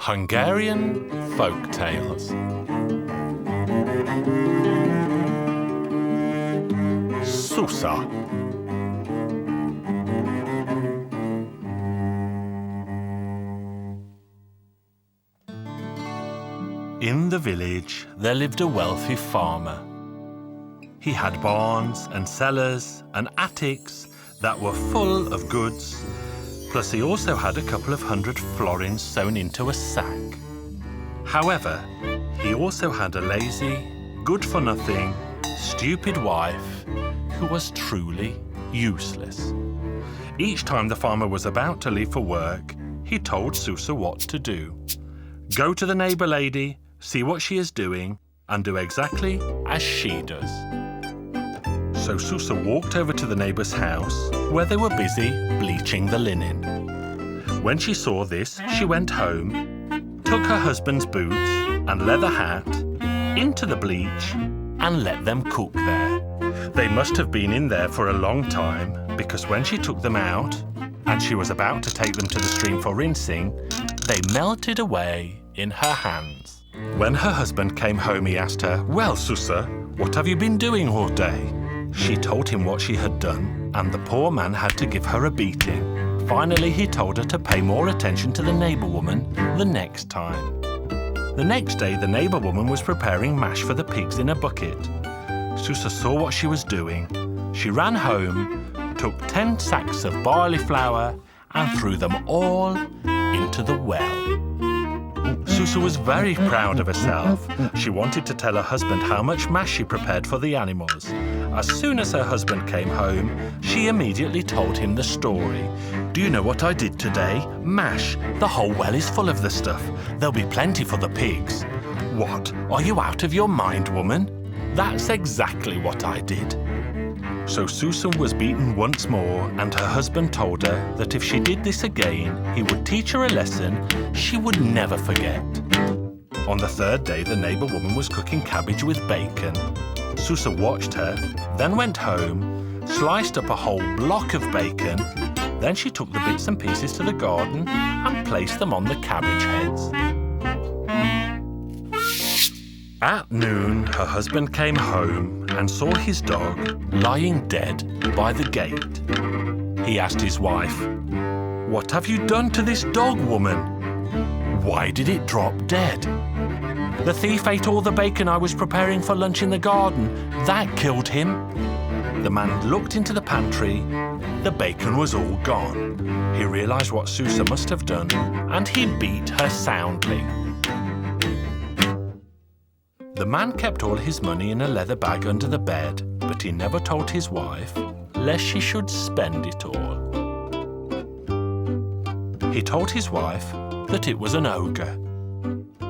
Hungarian Folk Tales. Susa. In the village, there lived a wealthy farmer. He had barns and cellars and attics that were full of goods, plus he also had a couple of 100 florins sewn into a sack. However, he also had a lazy, good-for-nothing, stupid wife who was truly useless. Each time the farmer was about to leave for work, he told Susa what to do. Go to the neighbour lady, see what she is doing, and do exactly as she does. So Susa walked over to the neighbour's house, where they were busy bleaching the linen. When she saw this, she went home, took her husband's boots and leather hat into the bleach and let them cook there. They must have been in there for a long time, because when she took them out and she was about to take them to the stream for rinsing, they melted away in her hands. When her husband came home, he asked her, "Well, Susa, what have you been doing all day?" She told him what she had done, and the poor man had to give her a beating. Finally, he told her to pay more attention to the neighbour woman the next time. The next day, the neighbour woman was preparing mash for the pigs in a bucket. Susa saw what she was doing. She ran home, took 10 sacks of barley flour, and threw them all into the well. Susa was very proud of herself. She wanted to tell her husband how much mash she prepared for the animals. As soon as her husband came home, she immediately told him the story. "Do you know what I did today? Mash. The whole well is full of the stuff. There'll be plenty for the pigs." "What? Are you out of your mind, woman?" "That's exactly what I did." So Susa was beaten once more, and her husband told her that if she did this again, he would teach her a lesson she would never forget. On the third day, the neighbour woman was cooking cabbage with bacon. Susa watched her, then went home, sliced up a whole block of bacon. Then she took the bits and pieces to the garden and placed them on the cabbage heads. At noon, her husband came home and saw his dog lying dead by the gate. He asked his wife, "What have you done to this dog, woman? Why did it drop dead?" "The thief ate all the bacon I was preparing for lunch in the garden. That killed him." The man looked into the pantry. The bacon was all gone. He realised what Susa must have done, and he beat her soundly. The man kept all his money in a leather bag under the bed, but he never told his wife, lest she should spend it all. He told his wife that it was an ogre.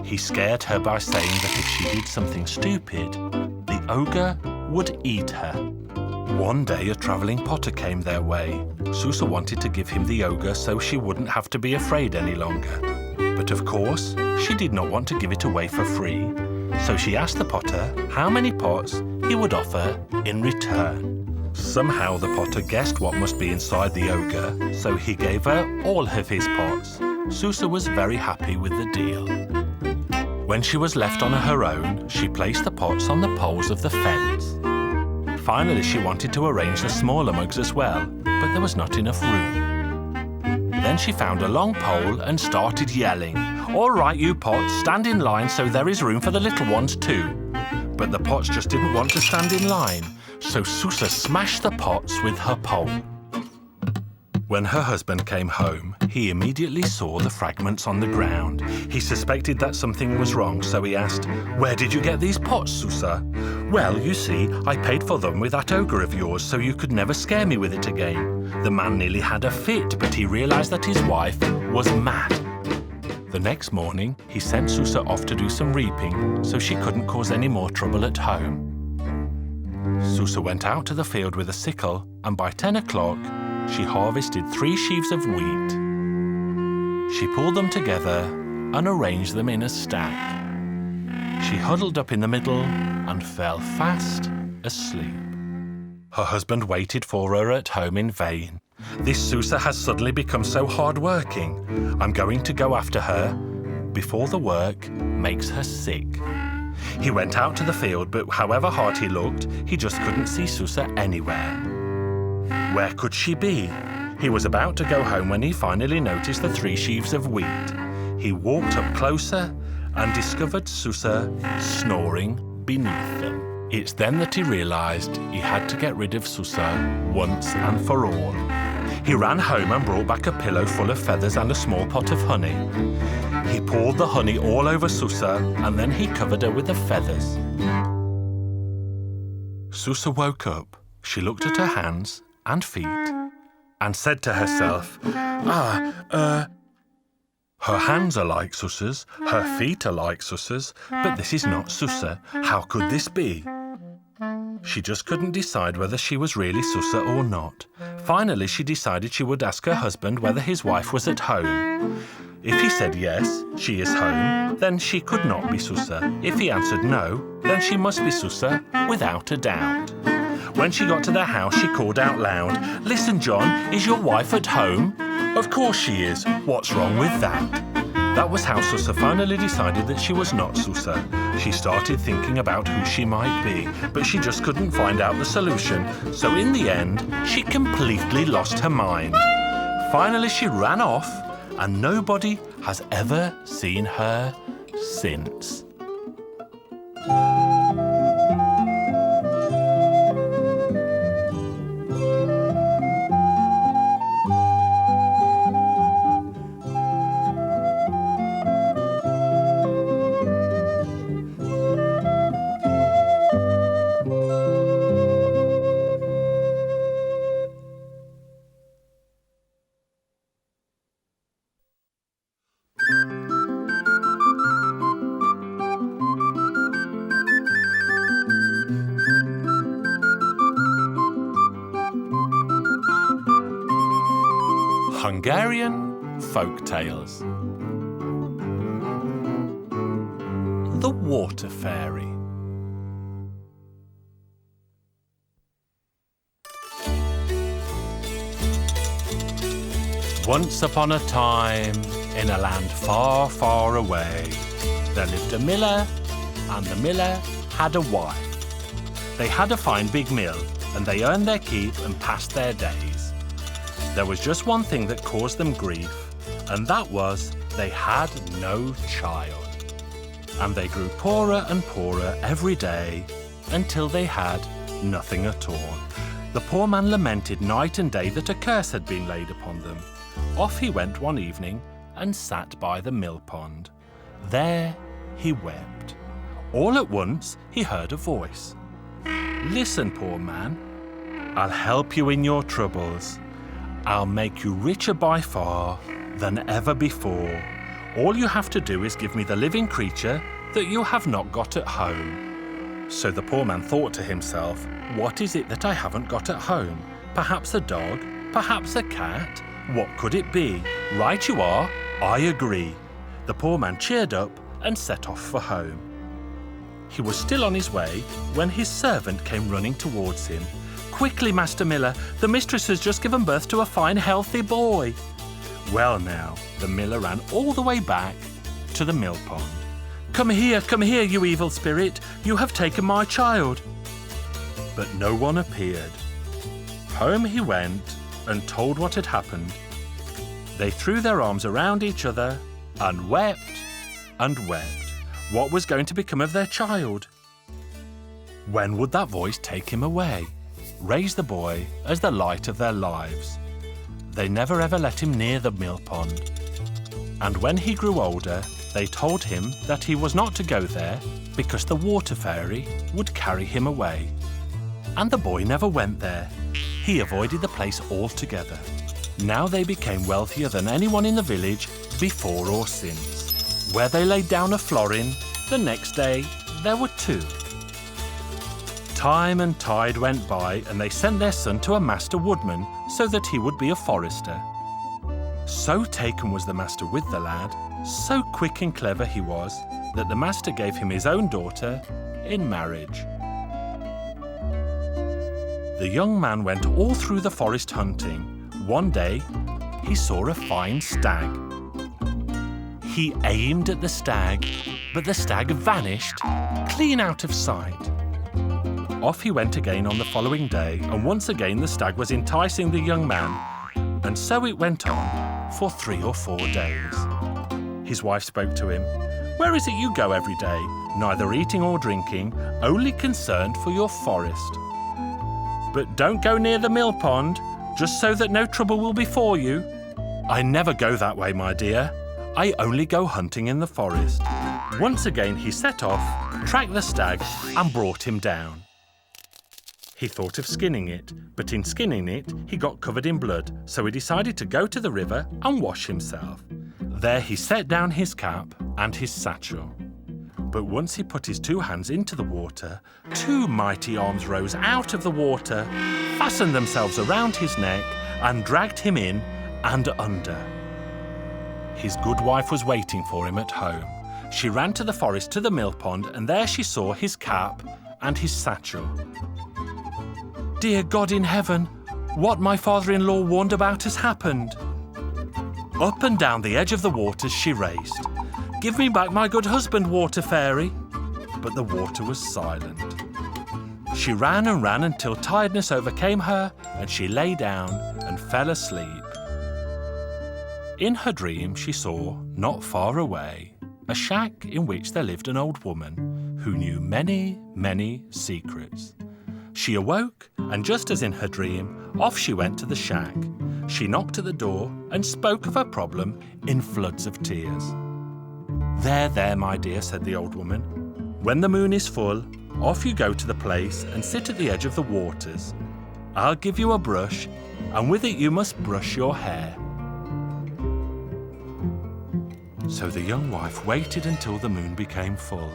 He scared her by saying that if she did something stupid, the ogre would eat her. One day, a travelling potter came their way. Susa wanted to give him the ogre so she wouldn't have to be afraid any longer. But of course, she did not want to give it away for free. So she asked the potter how many pots he would offer in return. Somehow the potter guessed what must be inside the ogre, so he gave her all of his pots. Susa was very happy with the deal. When she was left on her own, she placed the pots on the poles of the fence. Finally, she wanted to arrange the smaller mugs as well, but there was not enough room. Then she found a long pole and started yelling, "All right, you pots, stand in line so there is room for the little ones too." But the pots just didn't want to stand in line, so Susa smashed the pots with her pole. When her husband came home, he immediately saw the fragments on the ground. He suspected that something was wrong, so he asked, "Where did you get these pots, Susa?" "Well, you see, I paid for them with that ogre of yours so you could never scare me with it again." The man nearly had a fit, but he realised that his wife was mad. The next morning, he sent Susa off to do some reaping so she couldn't cause any more trouble at home. Susa went out to the field with a sickle, and by 10 o'clock, she harvested 3 sheaves of wheat. She pulled them together and arranged them in a stack. She huddled up in the middle and fell fast asleep. Her husband waited for her at home in vain. "This Susa has suddenly become so hard-working. I'm going to go after her before the work makes her sick. He went out to the field, but however hard he looked, he just couldn't see Susa anywhere. Where could she be? He was about to go home when he finally noticed the 3 sheaves of wheat. He walked up closer and discovered Susa snoring beneath them. It's then that he realised he had to get rid of Susa once and for all. He ran home and brought back a pillow full of feathers and a small pot of honey. He poured the honey all over Susa and then he covered her with the feathers. Susa woke up. She looked at her hands and feet and said to herself, her hands are like Susa's, her feet are like Susa's, but this is not Susa. How could this be? She just couldn't decide whether she was really Susa or not. Finally, she decided she would ask her husband whether his wife was at home. If he said yes, she is home, then she could not be Susa. If he answered no, then she must be Susa, without a doubt. When she got to their house, she called out loud, "Listen, John, is your wife at home?" "Of course she is. What's wrong with that?" That was how Susa finally decided that she was not Susa. She started thinking about who she might be, but she just couldn't find out the solution. So in the end, she completely lost her mind. Finally, she ran off, and nobody has ever seen her since. Hungarian Folk Tales. The Water Fairy. Once upon a time, in a land far, far away, there lived a miller, and the miller had a wife. They had a fine big mill, and they earned their keep and passed their days. There was just one thing that caused them grief, and that was they had no child. And they grew poorer and poorer every day until they had nothing at all. The poor man lamented night and day that a curse had been laid upon them. Off he went one evening and sat by the mill pond. There he wept. All at once he heard a voice. "Listen, poor man, I'll help you in your troubles. I'll make you richer by far than ever before. All you have to do is give me the living creature that you have not got at home." So the poor man thought to himself, "What is it that I haven't got at home? Perhaps a dog? Perhaps a cat? What could it be? Right you are, I agree." The poor man cheered up and set off for home. He was still on his way when his servant came running towards him. "Quickly, Master Miller, the mistress has just given birth to a fine, healthy boy." Well now, the miller ran all the way back to the mill pond. Come here, you evil spirit, you have taken my child." But no one appeared. Home he went and told what had happened. They threw their arms around each other and wept and wept. What was going to become of their child? When would that voice take him away? Raise the boy as the light of their lives. They never ever let him near the mill pond. And when he grew older, they told him that he was not to go there because the water fairy would carry him away. And the boy never went there. He avoided the place altogether. Now they became wealthier than anyone in the village before or since. Where they laid down a florin, the next day there were 2. Time and tide went by, and they sent their son to a master woodman so that he would be a forester. So taken was the master with the lad, so quick and clever he was, that the master gave him his own daughter in marriage. The young man went all through the forest hunting. One day, he saw a fine stag. He aimed at the stag, but the stag vanished, clean out of sight. Off he went again on the following day, and once again the stag was enticing the young man, and so it went on for 3 or 4 days. His wife spoke to him. "Where is it you go every day, neither eating or drinking, only concerned for your forest? But don't go near the mill pond, just so that no trouble will befall you." "I never go that way, my dear. I only go hunting in the forest." Once again he set off, tracked the stag, and brought him down. He thought of skinning it, but in skinning it, he got covered in blood, so he decided to go to the river and wash himself. There he set down his cap and his satchel. But once he put his 2 hands into the water, 2 mighty arms rose out of the water, fastened themselves around his neck, and dragged him in and under. His good wife was waiting for him at home. She ran to the forest to the mill pond, and there she saw his cap and his satchel. "Dear God in heaven, what my father-in-law warned about has happened." Up and down the edge of the waters she raced. "Give me back my good husband, water fairy." But the water was silent. She ran and ran until tiredness overcame her, and she lay down and fell asleep. In her dream she saw, not far away, a shack in which there lived an old woman who knew many, many secrets. She awoke, and just as in her dream, off she went to the shack. She knocked at the door and spoke of her problem in floods of tears. "There, there, my dear," said the old woman. "When the moon is full, off you go to the place and sit at the edge of the waters. I'll give you a brush, and with it you must brush your hair." So the young wife waited until the moon became full.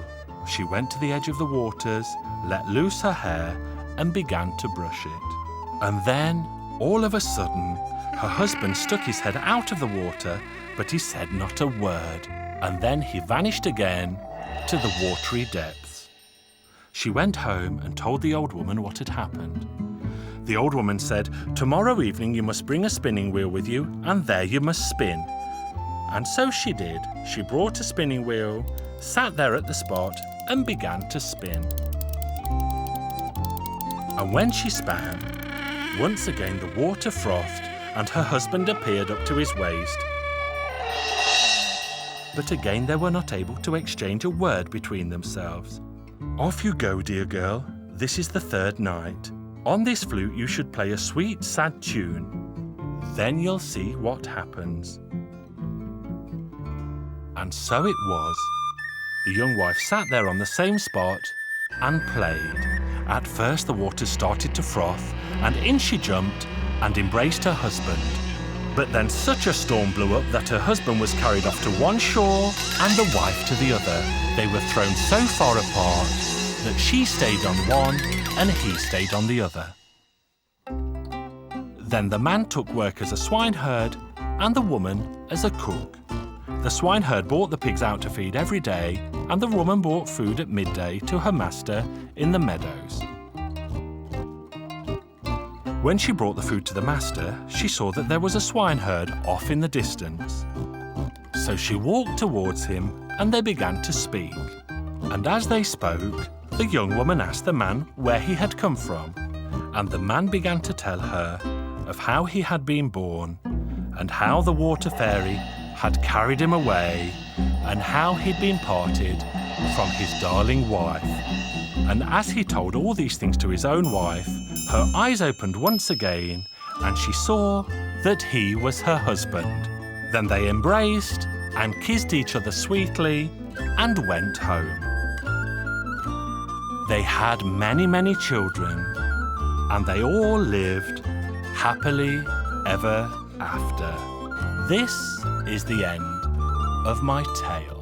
She went to the edge of the waters, let loose her hair, and began to brush it. And then, all of a sudden, her husband stuck his head out of the water, but he said not a word, and then he vanished again to the watery depths. She went home and told the old woman what had happened. The old woman said, "Tomorrow evening you must bring a spinning wheel with you, and there you must spin." And so she did. She brought a spinning wheel, sat there at the spot, and began to spin. And when she span, once again the water frothed, and her husband appeared up to his waist. But again they were not able to exchange a word between themselves. "Off you go, dear girl. This is the 3rd night. On this flute you should play a sweet, sad tune. Then you'll see what happens." And so it was. The young wife sat there on the same spot and played. At first the water started to froth, and in she jumped and embraced her husband. But then such a storm blew up that her husband was carried off to one shore and the wife to the other. They were thrown so far apart that she stayed on one and he stayed on the other. Then the man took work as a swineherd and the woman as a cook. The swineherd brought the pigs out to feed every day, and the woman brought food at midday to her master in the meadows. When she brought the food to the master, she saw that there was a swineherd off in the distance. So she walked towards him, and they began to speak. And as they spoke, the young woman asked the man where he had come from, and the man began to tell her of how he had been born, and how the water fairy had carried him away, and how he'd been parted from his darling wife. And as he told all these things to his own wife, her eyes opened once again, and she saw that he was her husband. Then they embraced and kissed each other sweetly and went home. They had many, many children, and they all lived happily ever after. This is the end of my tale.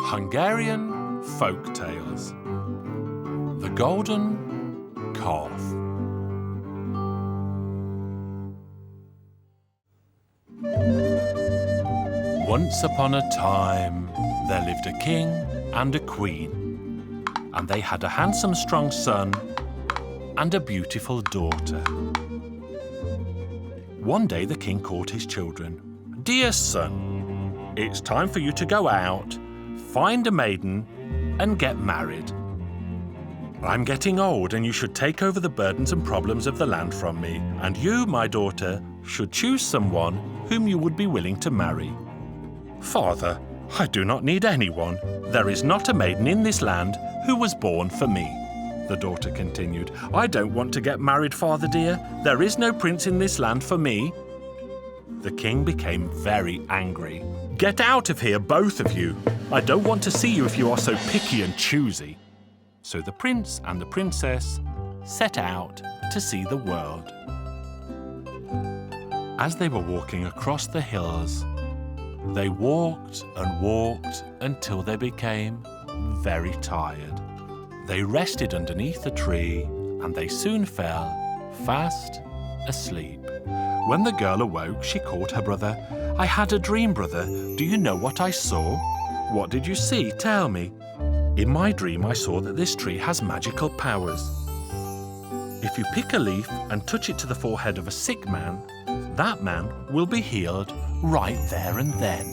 Hungarian Folk Tales. The Golden Calf. Once upon a time, there lived a king and a queen, and they had a handsome, strong son and a beautiful daughter. One day the king called his children. "Dear son, it's time for you to go out, find a maiden, and get married. I'm getting old, and you should take over the burdens and problems of the land from me, and you, my daughter, should choose someone whom you would be willing to marry." "Father, I do not need anyone. There is not a maiden in this land who was born for me," the daughter continued. "I don't want to get married, father dear. There is no prince in this land for me." The king became very angry. "Get out of here, both of you. I don't want to see you if you are so picky and choosy." So the prince and the princess set out to see the world. As they were walking across the hills, they walked and walked until they became very tired. They rested underneath a tree and they soon fell fast asleep. When the girl awoke, she called her brother. "I had a dream, brother. Do you know what I saw?" "What did you see? Tell me." "In my dream, I saw that this tree has magical powers. If you pick a leaf and touch it to the forehead of a sick man, that man will be healed right there and then.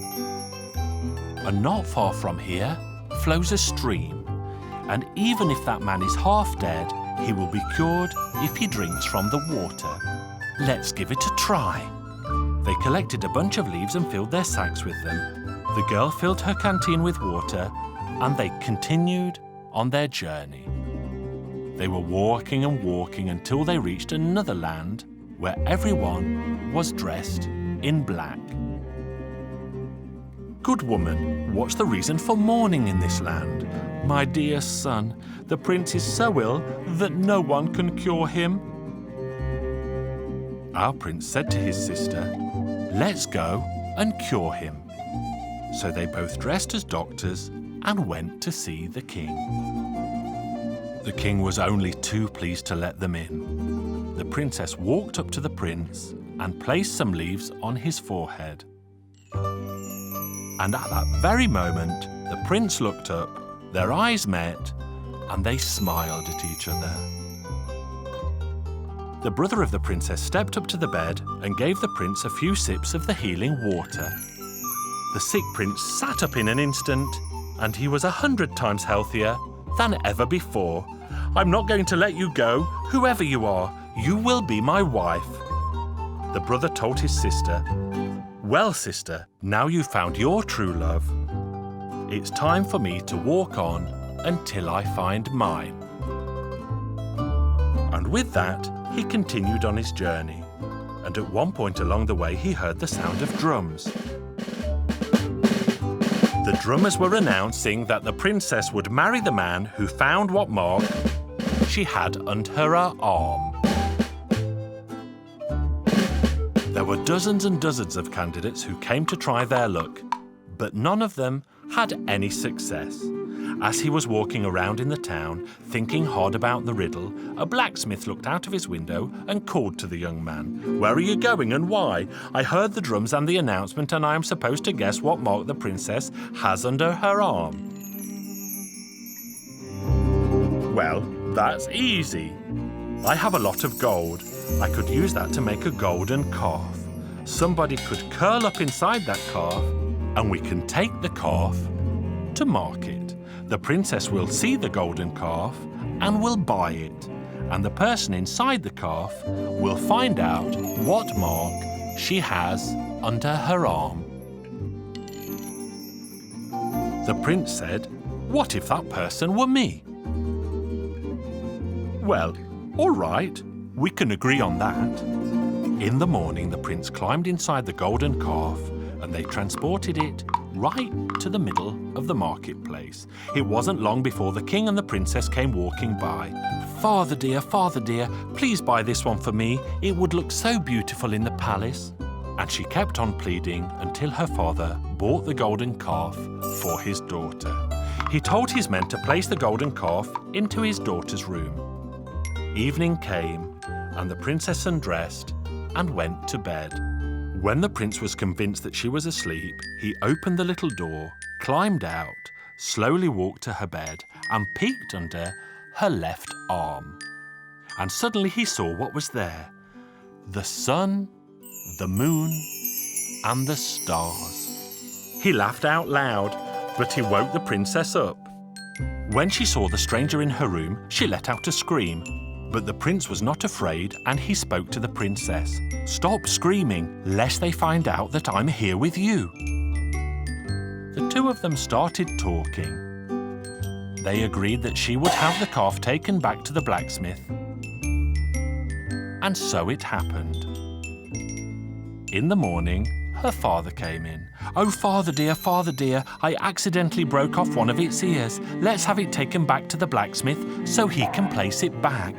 And not far from here flows a stream, and even if that man is half dead, he will be cured if he drinks from the water. Let's give it a try." They collected a bunch of leaves and filled their sacks with them. The girl filled her canteen with water, and they continued on their journey. They were walking and walking until they reached another land where everyone was dressed in black. "Good woman, what's the reason for mourning in this land?" "My dear son, the prince is so ill that no one can cure him." Our prince said to his sister, "Let's go and cure him." So they both dressed as doctors and went to see the king. The king was only too pleased to let them in. The princess walked up to the prince and placed some leaves on his forehead. And at that very moment, the prince looked up, their eyes met, and they smiled at each other. The brother of the princess stepped up to the bed and gave the prince a few sips of the healing water. The sick prince sat up in an instant, and he was 100 times healthier than ever before. "I'm not going to let you go, whoever you are. You will be my wife." The brother told his sister, "Well, sister, now you've found your true love. It's time for me to walk on until I find mine." And with that, he continued on his journey. And at one point along the way, he heard the sound of drums. The drummers were announcing that the princess would marry the man who found what mark she had under her arm. There were dozens and dozens of candidates who came to try their luck, but none of them had any success. As he was walking around in the town, thinking hard about the riddle, a blacksmith looked out of his window and called to the young man. "Where are you going and why? I heard the drums and the announcement, and I am supposed to guess what mark the princess has under her arm." "Well, that's easy. I have a lot of gold. I could use that to make a golden calf. Somebody could curl up inside that calf, and we can take the calf to market. The princess will see the golden calf and will buy it, and the person inside the calf will find out what mark she has under her arm." The prince said, "What if that person were me?" "Well, all right, we can agree on that." In the morning, the prince climbed inside the golden calf and they transported it right to the middle of the marketplace. It wasn't long before the king and the princess came walking by. Father dear, please buy this one for me. It would look so beautiful in the palace." And she kept on pleading until her father bought the golden calf for his daughter. He told his men to place the golden calf into his daughter's room. Evening came, and the princess undressed and went to bed. When the prince was convinced that she was asleep, he opened the little door, climbed out, slowly walked to her bed, and peeked under her left arm. And suddenly he saw what was there: the sun, the moon, and the stars. He laughed out loud, but he woke the princess up. When she saw the stranger in her room, she let out a scream. But the prince was not afraid, and he spoke to the princess. "Stop screaming, lest they find out that I'm here with you." The two of them started talking. They agreed that she would have the calf taken back to the blacksmith. And so it happened. In the morning, her father came in. "Oh, father dear, I accidentally broke off one of its ears. Let's have it taken back to the blacksmith so he can place it back."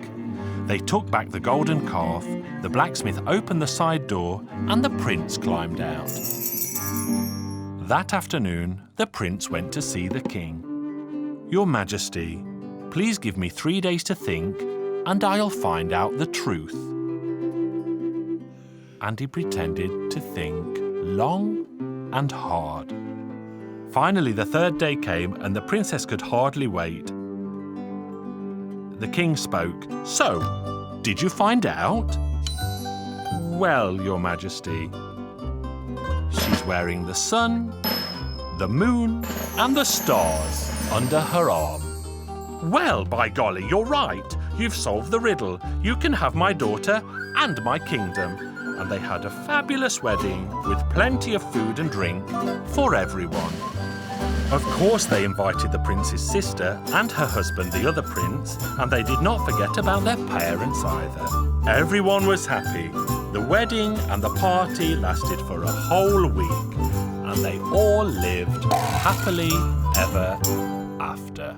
They took back the golden calf, the blacksmith opened the side door, and the prince climbed out. That afternoon, the prince went to see the king. "Your Majesty, please give me 3 days to think, and I'll find out the truth." And he pretended to think long and hard. Finally, the third day came, and the princess could hardly wait. The king spoke. "So, did you find out?" "Well, Your Majesty, she's wearing the sun, the moon, and the stars under her arm." "Well, by golly, you're right. You've solved the riddle. You can have my daughter and my kingdom." And they had a fabulous wedding with plenty of food and drink for everyone. Of course, they invited the prince's sister and her husband, the other prince, and they did not forget about their parents either. Everyone was happy. The wedding and the party lasted for a whole week, and they all lived happily ever after.